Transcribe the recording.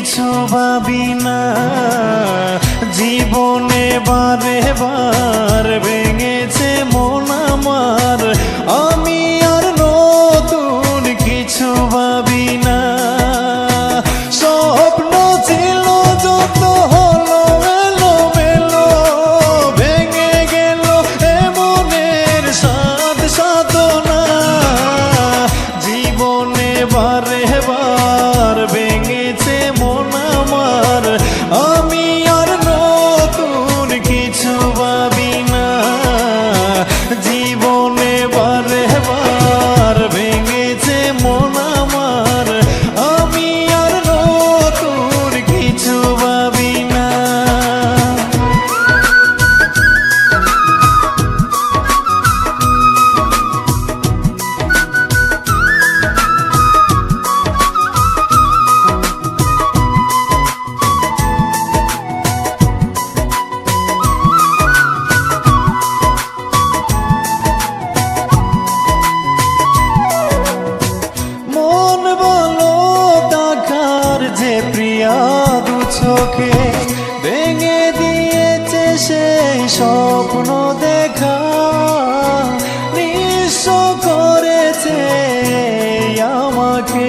কিছু ভাবি না, জীবনে বারে বার ভেঙেছে মন আমার। আমি আর নতুন কিছু ভাবি না, স্বপ্ন ছিল যত হলো এলোমেলো, ভেঙে গেল এ মনের সাধ সাধনা। জীবনে বারে বার ভেঙেছে মন আমার, আমি আর নতুন কিছু ভাবি না। জীবনে বারে বার ভেঙেছে মন আমার, আমি আর নতুন কিছু ভাবি না। মন বলো দেখার যে প্রিয়া দু চোখে, ভেঙে দিয়েছে সেই স্বপ্ন দেখা, নিঃস্ব করেছে আমাকে।